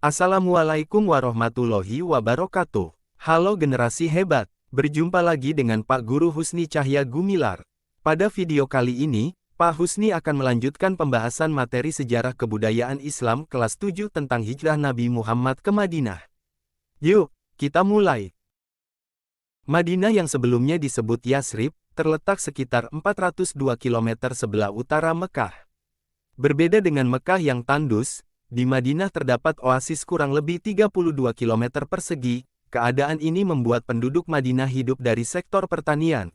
Assalamualaikum warahmatullahi wabarakatuh. Halo generasi hebat, berjumpa lagi dengan Pak Guru Husni Cahya Gumilar. Pada video kali ini, Pak Husni akan melanjutkan pembahasan materi sejarah kebudayaan Islam kelas 7 tentang hijrah Nabi Muhammad ke Madinah. Yuk, kita mulai. Madinah yang sebelumnya disebut Yasrib, terletak sekitar 402 km sebelah utara Mekah. Berbeda dengan Mekah yang tandus, di Madinah terdapat oasis kurang lebih 32 km persegi. Keadaan ini membuat penduduk Madinah hidup dari sektor pertanian.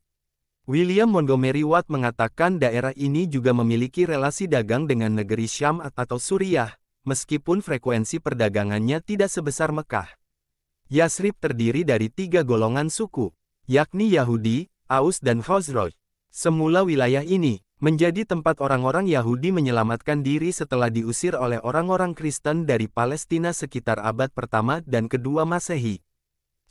William Montgomery Watt mengatakan daerah ini juga memiliki relasi dagang dengan negeri Syam atau Suriah, meskipun frekuensi perdagangannya tidak sebesar Mekah. Yasrib terdiri dari 3 golongan suku, yakni Yahudi, Aus dan Khazraj. Semula wilayah ini menjadi tempat orang-orang Yahudi menyelamatkan diri setelah diusir oleh orang-orang Kristen dari Palestina sekitar abad pertama dan kedua Masehi.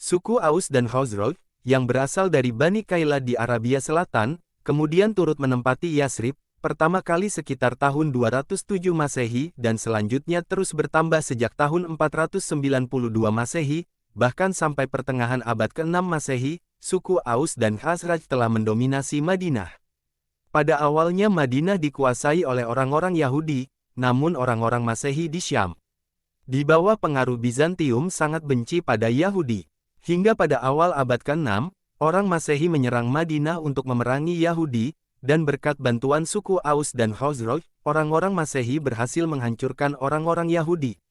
Suku Aus dan Khazraj, yang berasal dari Bani Kaila di Arabia Selatan, kemudian turut menempati Yasrib, pertama kali sekitar tahun 207 Masehi dan selanjutnya terus bertambah sejak tahun 492 Masehi, bahkan sampai pertengahan abad ke-6 Masehi, suku Aus dan Khazraj telah mendominasi Madinah. Pada awalnya Madinah dikuasai oleh orang-orang Yahudi, namun orang-orang Masehi di Syam, di bawah pengaruh Bizantium sangat benci pada Yahudi. Hingga pada awal abad ke-6, orang Masehi menyerang Madinah untuk memerangi Yahudi, dan berkat bantuan suku Aus dan Khazraj, orang-orang Masehi berhasil menghancurkan orang-orang Yahudi.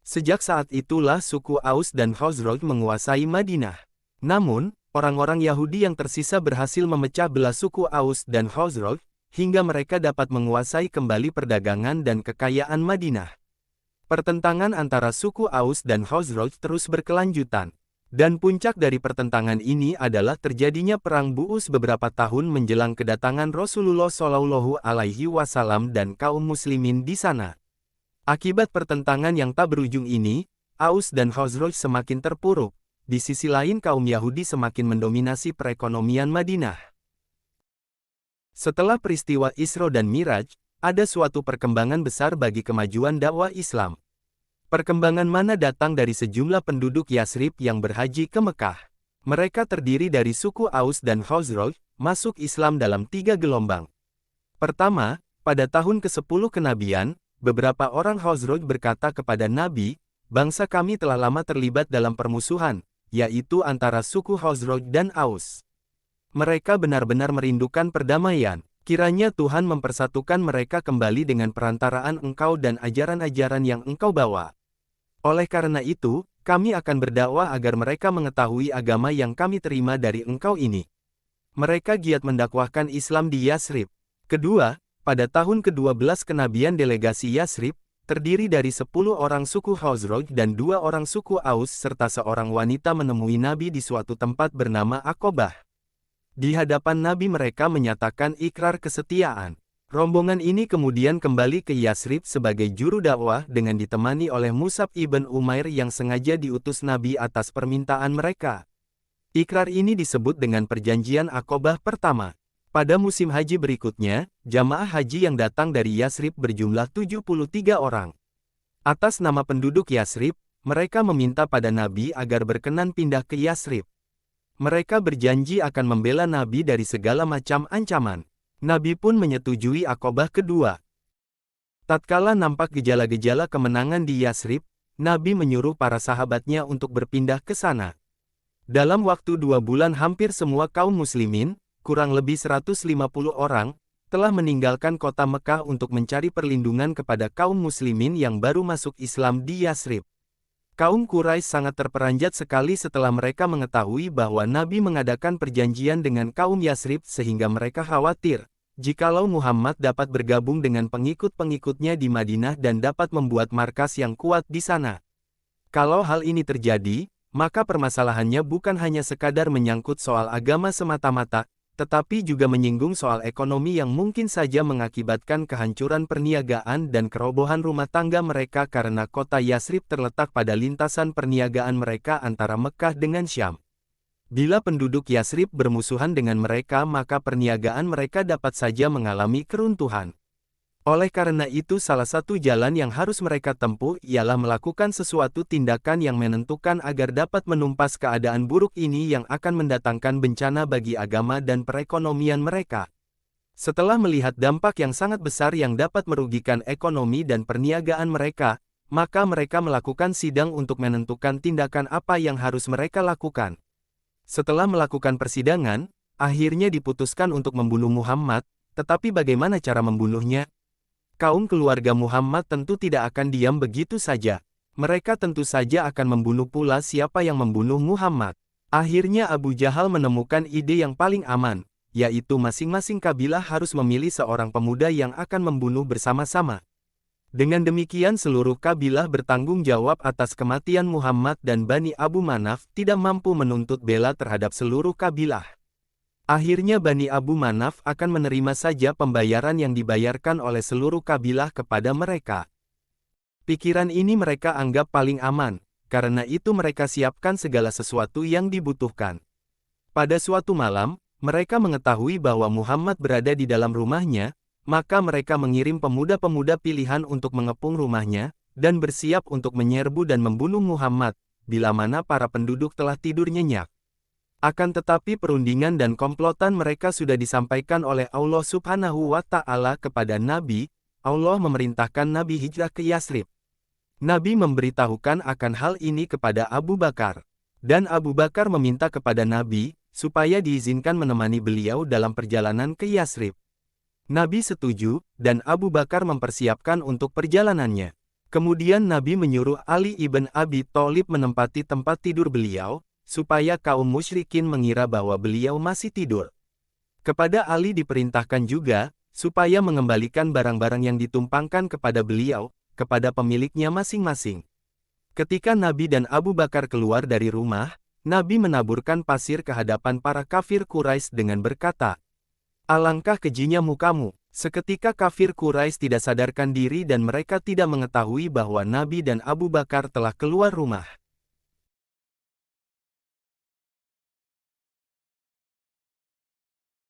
Sejak saat itulah suku Aus dan Khazraj menguasai Madinah. Namun, orang-orang Yahudi yang tersisa berhasil memecah belah suku Aus dan Khazraj, hingga mereka dapat menguasai kembali perdagangan dan kekayaan Madinah. Pertentangan antara suku Aus dan Khazraj terus berkelanjutan. Dan puncak dari pertentangan ini adalah terjadinya perang Bu'us beberapa tahun menjelang kedatangan Rasulullah Shallallahu Alaihi Wasallam dan kaum muslimin di sana. Akibat pertentangan yang tak berujung ini, Aus dan Khazraj semakin terpuruk. Di sisi lain kaum Yahudi semakin mendominasi perekonomian Madinah. Setelah peristiwa Isra dan Miraj, ada suatu perkembangan besar bagi kemajuan dakwah Islam. Perkembangan mana datang dari sejumlah penduduk Yasrib yang berhaji ke Mekah. Mereka terdiri dari suku Aus dan Khazraj, masuk Islam dalam 3 gelombang. Pertama, pada tahun ke-10 kenabian, beberapa orang Khazraj berkata kepada Nabi, "Bangsa kami telah lama terlibat dalam permusuhan, yaitu antara suku Khazraj dan Aus. Mereka benar-benar merindukan perdamaian. Kiranya Tuhan mempersatukan mereka kembali dengan perantaraan Engkau dan ajaran-ajaran yang Engkau bawa. Oleh karena itu, kami akan berdakwah agar mereka mengetahui agama yang kami terima dari Engkau ini." Mereka giat mendakwahkan Islam di Yasrib. Kedua, pada tahun ke-12 kenabian delegasi Yasrib, terdiri dari 10 orang suku Khazraj dan 2 orang suku Aus serta seorang wanita menemui Nabi di suatu tempat bernama Aqobah. Di hadapan Nabi mereka menyatakan ikrar kesetiaan. Rombongan ini kemudian kembali ke Yasrib sebagai juru dakwah dengan ditemani oleh Mus'ab ibn Umair yang sengaja diutus Nabi atas permintaan mereka. Ikrar ini disebut dengan perjanjian Aqobah pertama. Pada musim haji berikutnya, jamaah haji yang datang dari Yasrib berjumlah 73 orang. Atas nama penduduk Yasrib, mereka meminta pada Nabi agar berkenan pindah ke Yasrib. Mereka berjanji akan membela Nabi dari segala macam ancaman. Nabi pun menyetujui Aqobah kedua. Tatkala nampak gejala-gejala kemenangan di Yasrib, Nabi menyuruh para sahabatnya untuk berpindah ke sana. Dalam waktu 2 bulan hampir semua kaum muslimin, kurang lebih 150 orang, telah meninggalkan kota Mekah untuk mencari perlindungan kepada kaum muslimin yang baru masuk Islam di Yasrib. Kaum Quraisy sangat terperanjat sekali setelah mereka mengetahui bahwa Nabi mengadakan perjanjian dengan kaum Yasrib sehingga mereka khawatir, jikalau Muhammad dapat bergabung dengan pengikut-pengikutnya di Madinah dan dapat membuat markas yang kuat di sana. Kalau hal ini terjadi, maka permasalahannya bukan hanya sekadar menyangkut soal agama semata-mata, tetapi juga menyinggung soal ekonomi yang mungkin saja mengakibatkan kehancuran perniagaan dan kerobohan rumah tangga mereka karena kota Yasrib terletak pada lintasan perniagaan mereka antara Mekah dengan Syam. Bila penduduk Yasrib bermusuhan dengan mereka maka perniagaan mereka dapat saja mengalami keruntuhan. Oleh karena itu salah satu jalan yang harus mereka tempuh ialah melakukan sesuatu tindakan yang menentukan agar dapat menumpas keadaan buruk ini yang akan mendatangkan bencana bagi agama dan perekonomian mereka. Setelah melihat dampak yang sangat besar yang dapat merugikan ekonomi dan perniagaan mereka, maka mereka melakukan sidang untuk menentukan tindakan apa yang harus mereka lakukan. Setelah melakukan persidangan, akhirnya diputuskan untuk membunuh Muhammad, tetapi bagaimana cara membunuhnya? Kaum keluarga Muhammad tentu tidak akan diam begitu saja. Mereka tentu saja akan membunuh pula siapa yang membunuh Muhammad. Akhirnya Abu Jahal menemukan ide yang paling aman, yaitu masing-masing kabilah harus memilih seorang pemuda yang akan membunuh bersama-sama. Dengan demikian seluruh kabilah bertanggung jawab atas kematian Muhammad dan Bani Abu Manaf tidak mampu menuntut bela terhadap seluruh kabilah. Akhirnya Bani Abu Manaf akan menerima saja pembayaran yang dibayarkan oleh seluruh kabilah kepada mereka. Pikiran ini mereka anggap paling aman, karena itu mereka siapkan segala sesuatu yang dibutuhkan. Pada suatu malam, mereka mengetahui bahwa Muhammad berada di dalam rumahnya, maka mereka mengirim pemuda-pemuda pilihan untuk mengepung rumahnya, dan bersiap untuk menyerbu dan membunuh Muhammad, bila mana para penduduk telah tidur nyenyak. Akan tetapi perundingan dan komplotan mereka sudah disampaikan oleh Allah Subhanahu wa Ta'ala kepada Nabi. Allah memerintahkan Nabi hijrah ke Yasrib. Nabi memberitahukan akan hal ini kepada Abu Bakar. Dan Abu Bakar meminta kepada Nabi, supaya diizinkan menemani beliau dalam perjalanan ke Yasrib. Nabi setuju, dan Abu Bakar mempersiapkan untuk perjalanannya. Kemudian Nabi menyuruh Ali ibn Abi Thalib menempati tempat tidur beliau, supaya kaum musyrikin mengira bahwa beliau masih tidur. Kepada Ali diperintahkan juga, supaya mengembalikan barang-barang yang ditumpangkan kepada beliau, kepada pemiliknya masing-masing. Ketika Nabi dan Abu Bakar keluar dari rumah, Nabi menaburkan pasir ke hadapan para kafir Quraisy dengan berkata, "Alangkah kejinya mukamu." Seketika kafir Quraisy tidak sadarkan diri dan mereka tidak mengetahui bahwa Nabi dan Abu Bakar telah keluar rumah.